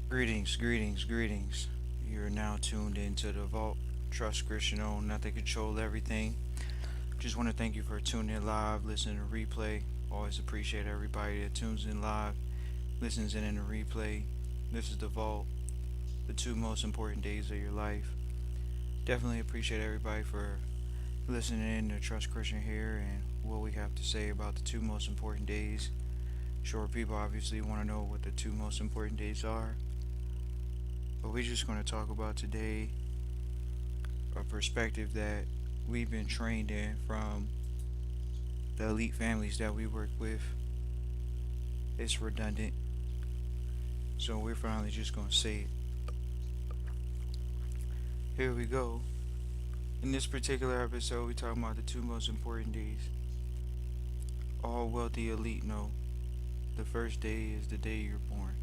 Greetings, greetings, greetings. You're now tuned into the Vault. Trust Christian own, nothing control everything. Just want to thank you for tuning in live, listening to replay. Always appreciate everybody that tunes in live, listens in the replay. This is the Vault, the two most important days of your life. Definitely appreciate everybody for listening in to Trust Christian here and what we have to say about the two most important days. Sure, people obviously want to know what the two most important days are, but we're just going to talk about today a perspective that we've been trained in from the elite families that we work with. It's redundant, so we're finally just going to say it. Here we go. In this particular episode, we're talking about the two most important days. All wealthy elite know the first day is the day you're born.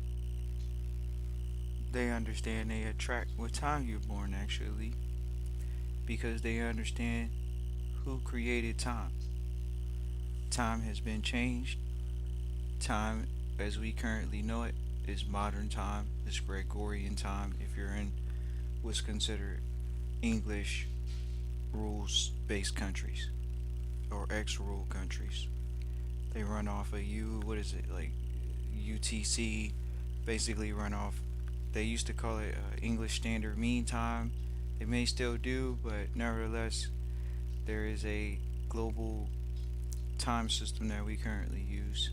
They understand they attract what time you're born, actually, because they understand who created time. Time has been changed. Time, as we currently know it, is modern time, is Gregorian time if you're in what's considered English rules based countries or ex rule countries. They run off of what is it, like UTC, basically run off. They used to call it English Standard Mean Time. They may still do, but nevertheless, there is a global time system that we currently use.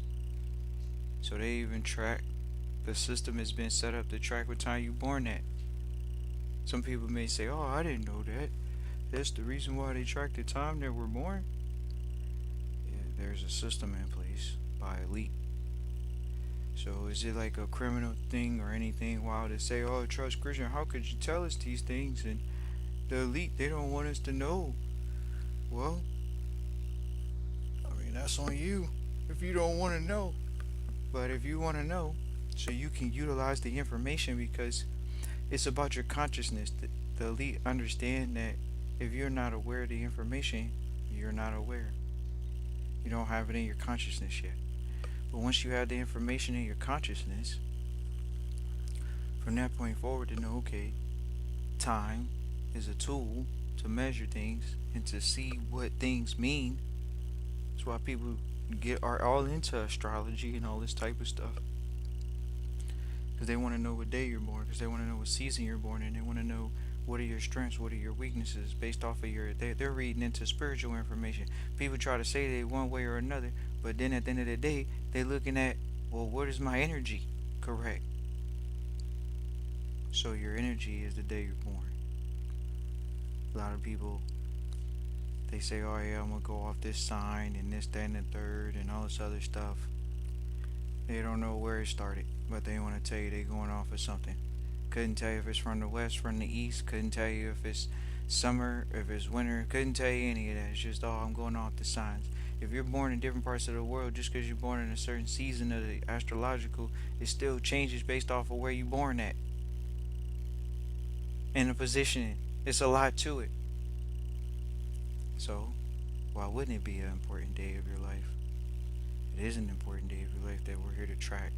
So they even track, the system has been set up to track what time you're born at. Some people may say, oh, I didn't know that. That's the reason why they track the time that we're born. Yeah, there's a system in place by elite. So is it like a criminal thing or anything wild to say, oh, trust Christian, how could you tell us these things? And the elite, they don't want us to know. Well, I mean, that's on you if you don't want to know. But if you want to know, so you can utilize the information because it's about your consciousness. The elite understand that if you're not aware of the information, you're not aware. You don't have it in your consciousness yet. But once you have the information in your consciousness, from that point forward to know, okay, time is a tool to measure things and to see what things mean. That's why people are all into astrology and all this type of stuff. Because they want to know what day you're born, because they want to know what season you're born in, they want to know what are your strengths, what are your weaknesses based off of they're reading into spiritual information. People try to say they one way or another, but then at the end of the day, they're looking at, well, what is my energy? Correct. So your energy is the day you're born. A lot of people, they say, oh yeah, I'm going to go off this sign and this, that, and the third and all this other stuff. They don't know where it started, but they want to tell you they're going off of something. Couldn't tell you if it's from the west, from the east. Couldn't tell you if it's summer, if it's winter. Couldn't tell you any of that. It's just, oh, I'm going off the signs. If you're born in different parts of the world, just because you're born in a certain season of the astrological, it still changes based off of where you're born at. And the positioning. It's a lot to it. So, why wouldn't it be an important day of your life? It is an important day of your life that we're here to track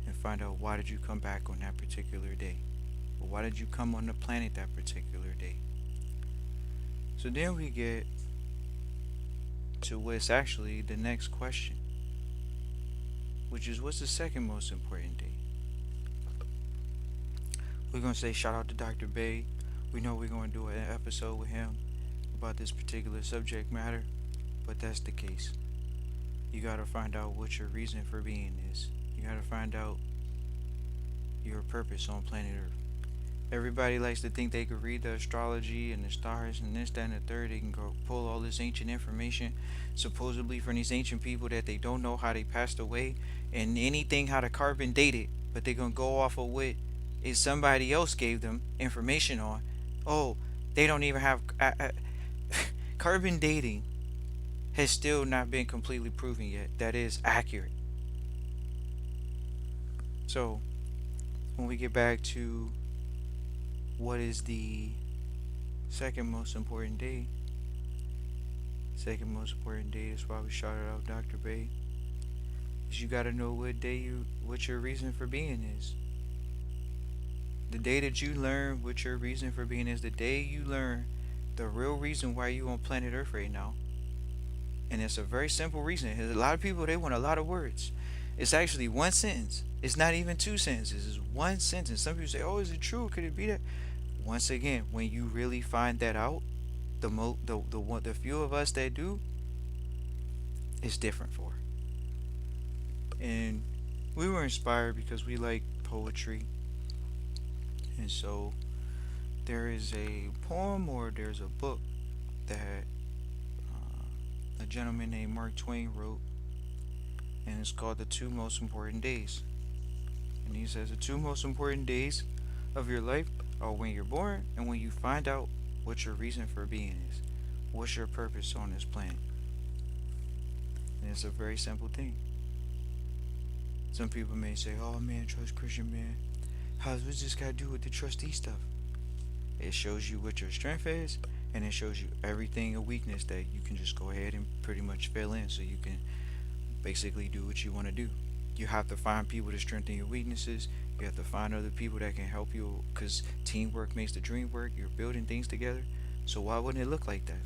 and find out why did you come back on that particular day? Or why did you come on the planet that particular day? So then we get to what's actually the next question, which is what's the second most important day? We're going to say shout out to Dr. Bay. We know we're going to do an episode with him about this particular subject matter, but that's the case. You got to find out what your reason for being is. You got to find out your purpose on planet Earth. Everybody likes to think they could read the astrology and the stars and this, that, and the third. They can go pull all this ancient information, supposedly from these ancient people that they don't know how they passed away, and anything how to carbon date it, but they're gonna go off of what is somebody else gave them information on. Oh, they don't even have carbon dating has still not been completely proven yet. That is accurate. So when we get back to what is the second most important day? Second most important day is why we shouted out Dr. Bay. Is you gotta know what your reason for being is. The day that you learn what your reason for being is, the day you learn the real reason why you on planet Earth right now. And it's a very simple reason. A lot of people, they want a lot of words. It's actually one sentence. It's not even two sentences. It's one sentence. Some people say, "Oh, is it true? Could it be that?" Once again, when you really find that out, the few of us that do, it's different for. And we were inspired because we like poetry, and so there is a poem or there's a book that a gentleman named Mark Twain wrote, and it's called "The Two Most Important Days." And he says the two most important days of your life are when you're born and when you find out what your reason for being is. What's your purpose on this planet? And it's a very simple thing. Some people may say, "Oh man, trust Christian man. What's this got to do with the trustee stuff?" It shows you what your strength is, and it shows you everything a weakness that you can just go ahead and pretty much fill in so you can basically do what you want to do. You have to find people to strengthen your weaknesses. You have to find other people that can help you because teamwork makes the dream work. You're building things together. So why wouldn't it look like that?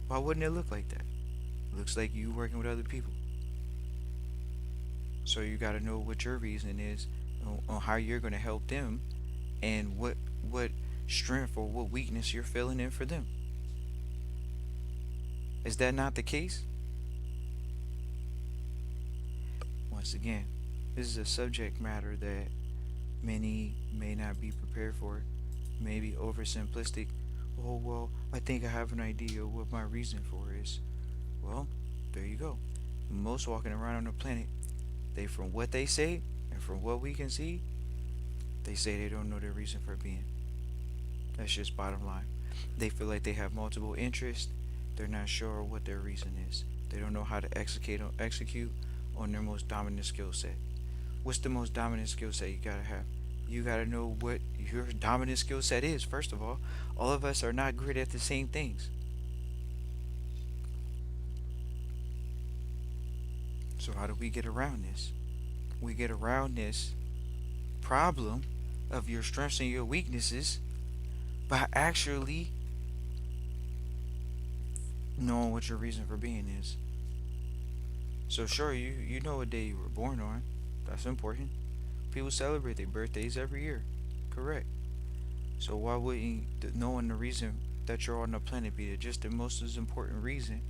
Why wouldn't it look like that? It looks like you working with other people. So you got to know what your reason is on how you're going to help them and what strength or what weakness you're filling in for them. Is that not the case? Once again, this is a subject matter that many may not be prepared for, maybe oversimplistic. Oh, well, I think I have an idea of what my reason for is. Well, there you go. Most walking around on the planet, they, from what they say and from what we can see, they say they don't know their reason for being. That's just bottom line. They feel like they have multiple interests. They're not sure what their reason is. They don't know how to execute on their most dominant skill set. What's the most dominant skill set you gotta have? You gotta know what your dominant skill set is, first of all of us are not great at the same things. So how do we get around this? We get around this problem of your strengths and your weaknesses by actually knowing what your reason for being is. So sure, you know what day you were born on. That's important. People celebrate their birthdays every year. Correct. So why wouldn't knowing the reason that you're on the planet be just the most important reason,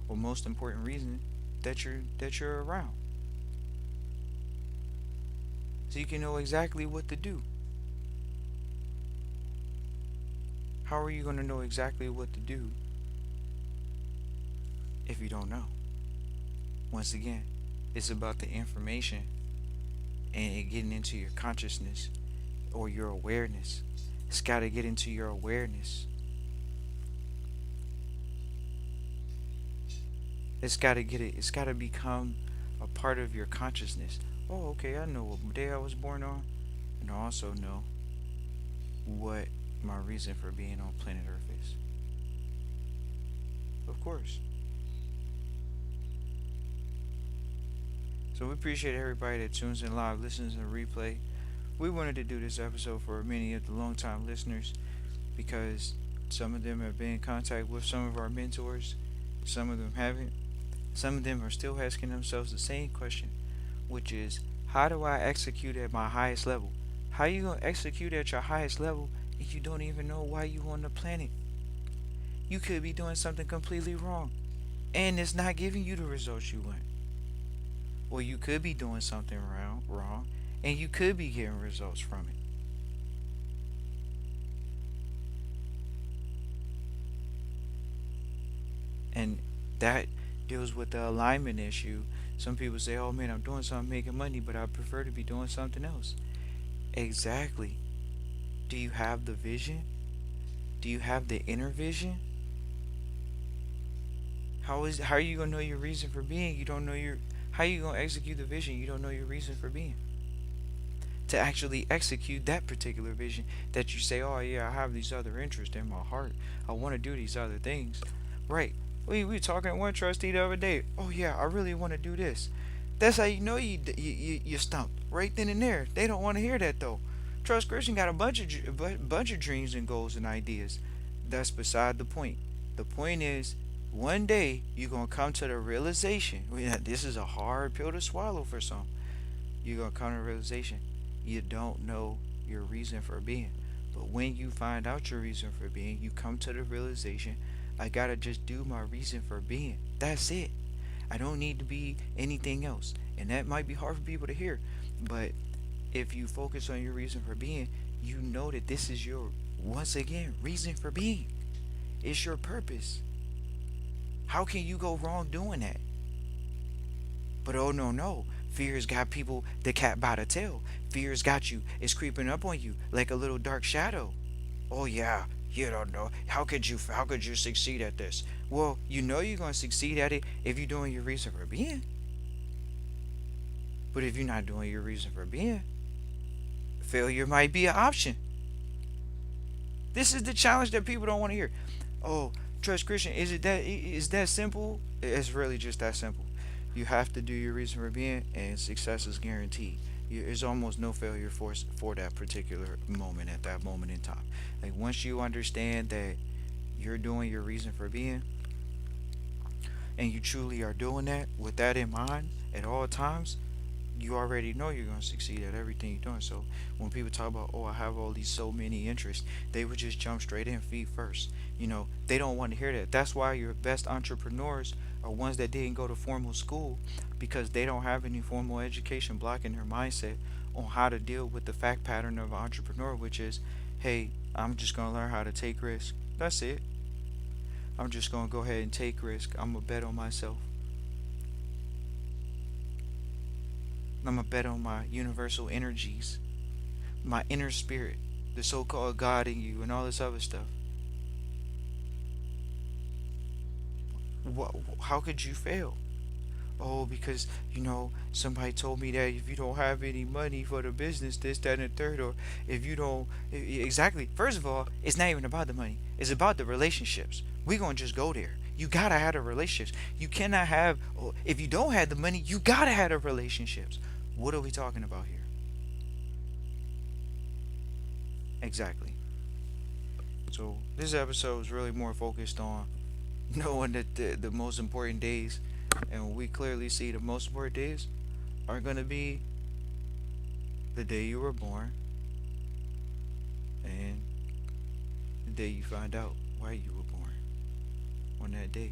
or most important reason that you're around? So you can know exactly what to do. How are you going to know exactly what to do if you don't know? Once again, it's about the information and it getting into your consciousness or your awareness. It's got to get into your awareness. It's got to become a part of your consciousness. Oh, okay, I know what day I was born on, and I also know what my reason for being on planet Earth is. Of course. So we appreciate everybody that tunes in live, listens and replay. We wanted to do this episode for many of the long-time listeners because some of them have been in contact with some of our mentors, some of them haven't. Some of them are still asking themselves the same question, which is, how do I execute at my highest level? How you gonna execute at your highest level if you don't even know why you on the planet? You could be doing something completely wrong, and it's not giving you the results you want. Or you could be doing something wrong, and you could be getting results from it. And that deals with the alignment issue. Some people say, "Oh man, I'm doing something making money, but I prefer to be doing something else." Exactly. Do you have the vision? Do you have the inner vision? How are you gonna know your reason for being? You don't know your how are you gonna execute the vision? You don't know your reason for being. To actually execute that particular vision that you say, "Oh yeah, I have these other interests in my heart. I want to do these other things." Right. We were talking to one trustee the other day. "Oh yeah, I really want to do this." That's how you know you stumped right then and there. They don't want to hear that though. Trust Christian got a bunch of dreams and goals and ideas. That's beside the point. The point is, one day you're gonna come to the realization. This is a hard pill to swallow for some. You're gonna come to the realization you don't know your reason for being. But when you find out your reason for being, you come to the realization I gotta just do my reason for being. That's it. I don't need to be anything else. And that might be hard for people to hear. But if you focus on your reason for being, you know that this is your, once again, reason for being. It's your purpose. How can you go wrong doing that? But oh no, no. Fear's got people the cat by the tail. Fear's got you. It's creeping up on you like a little dark shadow. Oh yeah, you don't know. How could you succeed at this? Well, you know you're gonna succeed at it if you're doing your reason for being. But if you're not doing your reason for being, failure might be an option. This is the challenge that people don't want to hear. Oh, trust Christian, is that simple? It's really just that simple. You have to do your reason for being, and success is guaranteed. There's almost no failure for that particular moment at that moment in time. Like once you understand that you're doing your reason for being, and you truly are doing that with that in mind at all times, you already know you're going to succeed at everything you're doing. So when people talk about, oh, I have all these so many interests, they would just jump straight in feet first. They don't want to hear that. That's why your best entrepreneurs are ones that didn't go to formal school, because they don't have any formal education blocking their mindset on how to deal with the fact pattern of an entrepreneur, which is, hey, I'm just going to learn how to take risks. That's it. I'm just going to go ahead and take risk. I'm going to bet on myself. I'm going to bet on my universal energies, my inner spirit, the so-called God in you, and all this other stuff. How could you fail? Oh, because somebody told me that if you don't have any money for the business, this, that, and the third, or if you don't, exactly. First of all, it's not even about the money. It's about the relationships. We're gonna just go there. You gotta have the relationships. You cannot have. If you don't have the money, you gotta have the relationships. What are we talking about here? Exactly. So this episode is really more focused on knowing that the most important days, and we clearly see the most important days are going to be the day you were born and the day you find out why you were born on that day.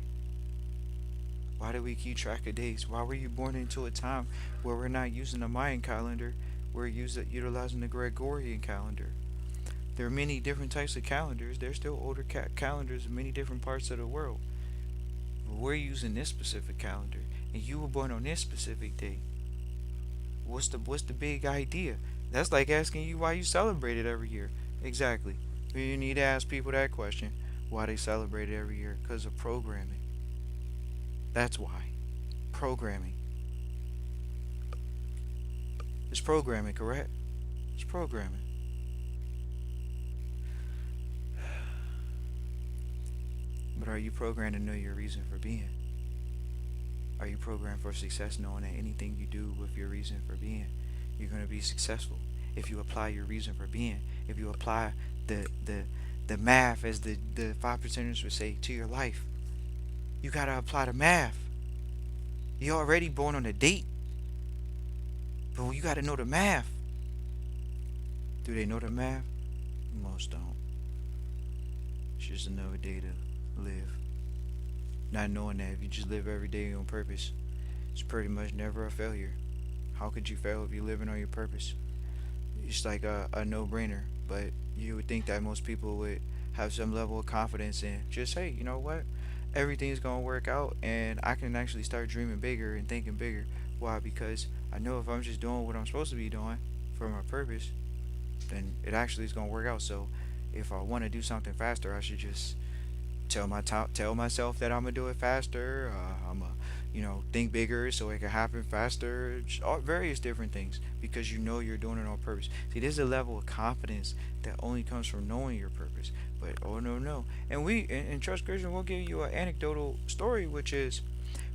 Why do we keep track of days? Why were you born into a time where we're not using the Mayan calendar? We're utilizing the Gregorian calendar. There are many different types of calendars. There's still older calendars in many different parts of the world. But we're using this specific calendar, and you were born on this specific day. What's the big idea? That's like asking you why you celebrate it every year. Exactly. You need to ask people that question. Why they celebrate it every year? Because of programming. That's why. Programming. It's programming, correct? It's programming. But are you programmed to know your reason for being? Are you programmed for success, knowing that anything you do with your reason for being, you're going to be successful? If you apply your reason for being, if you apply the math, as the five percenters would say, to your life, you got to apply the math. You're already born on a date, but you got to know the math. Do they know the math? Most don't. It's just another day to live. Not knowing that if you just live every day on purpose, it's pretty much never a failure. How could you fail if you're living on your purpose? It's like a no-brainer, but you would think that most people would have some level of confidence in just, hey, you know what? Everything's going to work out, and I can actually start dreaming bigger and thinking bigger. Why? Because I know if I'm just doing what I'm supposed to be doing for my purpose, then it actually is going to work out. So if I want to do something faster, I should just tell myself that I'm gonna do it faster. I'm gonna think bigger so it can happen faster. All various different things, because you know you're doing it on purpose. See, there's a level of confidence that only comes from knowing your purpose. But oh no, no. And we in Trust Christian, we'll give you an anecdotal story, which is,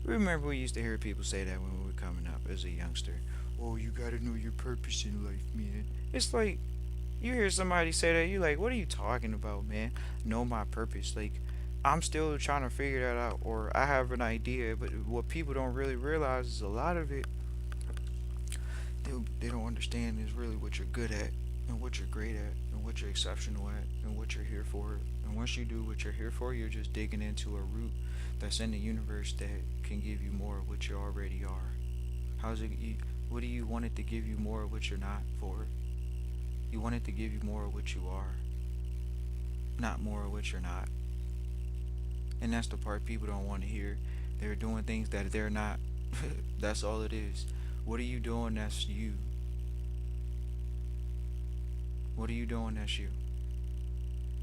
remember we used to hear people say that when we were coming up. as a youngster. Oh, you gotta know your purpose in life, man. It's like you hear somebody say that, you like, what are you talking about, man? Know my purpose. Like, I'm still trying to figure that out, or I have an idea, but what people don't really realize is a lot of it they don't understand is really what you're good at and what you're great at and what you're exceptional at and what you're here for. And once you do what you're here for, you're just digging into a root that's in the universe that can give you more of what you already are. How's it? What do you want it to give you more of what you're not for? You want it to give you more of what you are, not more of what you're not. And that's the part people don't want to hear. They're doing things that they're not. That's all it is. What are you doing that's you? What are you doing that's you?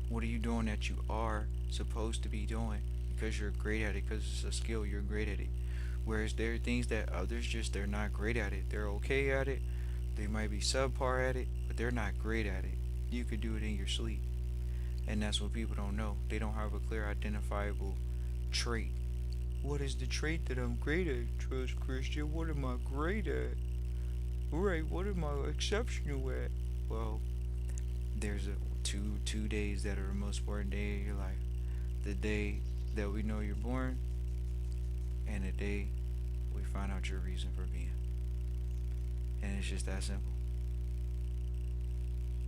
What are you doing that you are supposed to be doing because you're great at it, because it's a skill, you're great at it. Whereas there are things that others just they're not great at it. They're okay at it. They might be subpar at it, but they're not great at it. You could do it in your sleep. And that's what people don't know. They don't have a clear identifiable trait. What is the trait that I'm great at, Trust Christian? What am I great at? Right, what am I exceptional at? Well, there's a two days that are the most important day of your life. The day that we know you're born and the day we find out your reason for being. And it's just that simple.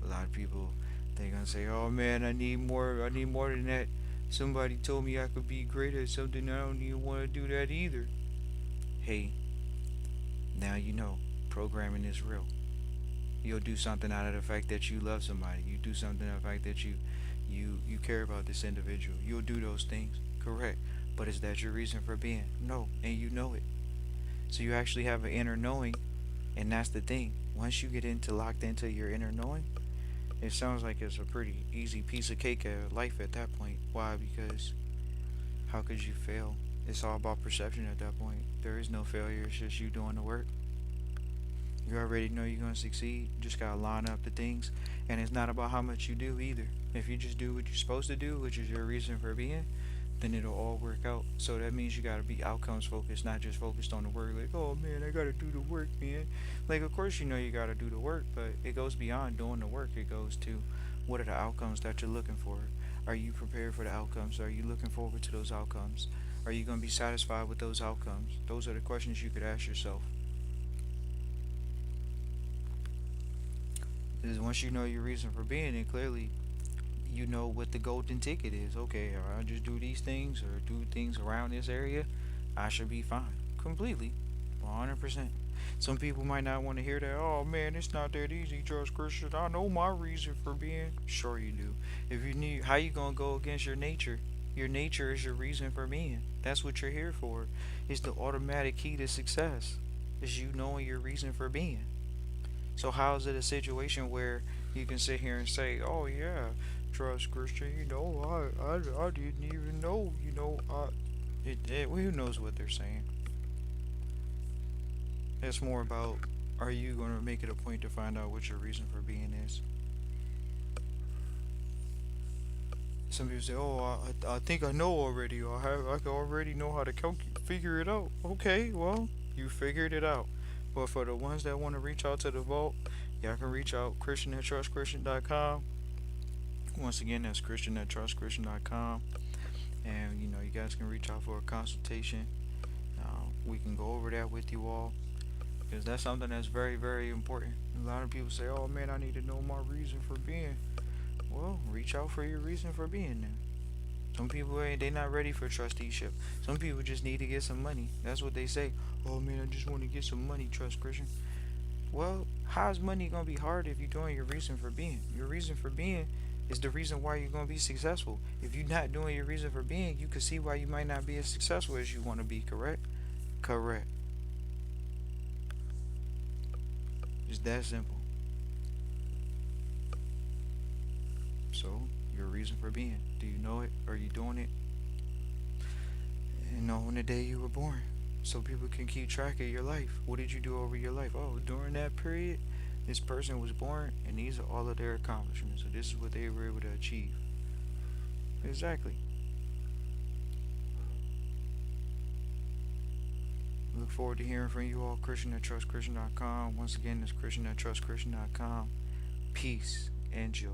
A lot of people they're gonna say, "Oh man, I need more than that. Somebody told me I could be great at something. I don't even want to do that either." Hey, now you know. Programming is real. You'll do something out of the fact that you love somebody. You do something out of the fact that you care about this individual. You'll do those things. Correct. But is that your reason for being? No, and you know it. So you actually have an inner knowing, and that's the thing. Once you get into locked into your inner knowing, it sounds like it's a pretty easy piece of cake of life at that point. Why? Because how could you fail? It's all about perception at that point. There is no failure. It's just you doing the work. You already know you're gonna succeed. You just gotta line up the things, and it's not about how much you do either. If you just do what you're supposed to do, which is your reason for being, then it'll all work out. So that means you gotta be outcomes focused, not just focused on the work. Like, oh man, I gotta do the work, man. Like, of course you know you gotta do the work, but it goes beyond doing the work. It goes to what are the outcomes that you're looking for? Are you prepared for the outcomes? Are you looking forward to those outcomes? Are you gonna be satisfied with those outcomes? Those are the questions you could ask yourself. Is once you know your reason for being, and clearly you know what the golden ticket is. Okay, I just do these things or do things around this area, I should be fine. Completely. 100%. Some people might not want to hear that. Oh man, it's not that easy, Trust Christian. I know my reason for being. Sure you do. If you need, how you gonna go against your nature? Your nature is your reason for being. That's what you're here for. It's the automatic key to success. Is you knowing your reason for being. So how is it a situation where you can sit here and say, "Oh yeah, Trust Christian, I didn't even know, who knows what they're saying." It's more about, are you going to make it a point to find out what your reason for being is? Some people say, "Oh, I think I know already, or I can already know how to figure it out." Okay, well, you figured it out. But for the ones that want to reach out to the vault, y'all can reach out Christian at trustchristian.com. Once again, that's Christian at trustchristian.com. And you guys can reach out for a consultation. We can go over that with you all because that's something that's very, very important. A lot of people say, "Oh man, I need to know my reason for being." Well, reach out for your reason for being then. Some people ain't they not ready for trusteeship. Some people just need to get some money. That's what they say. "Oh man, I just want to get some money, Trust Christian." Well, how's money gonna be hard if you're doing your reason for being? Your reason for being is the reason why you're gonna be successful. If you're not doing your reason for being, you can see why you might not be as successful as you want to be. Correct? Correct. It's that simple. So, your reason for being. Do you know it? Are you doing it? And knowing the day you were born. So people can keep track of your life. What did you do over your life? Oh, during that period, this person was born, and these are all of their accomplishments. So this is what they were able to achieve. Exactly. Look forward to hearing from you all. Christian at trustchristian.com. Once again, it's Christian at trustchristian.com. Peace and joy.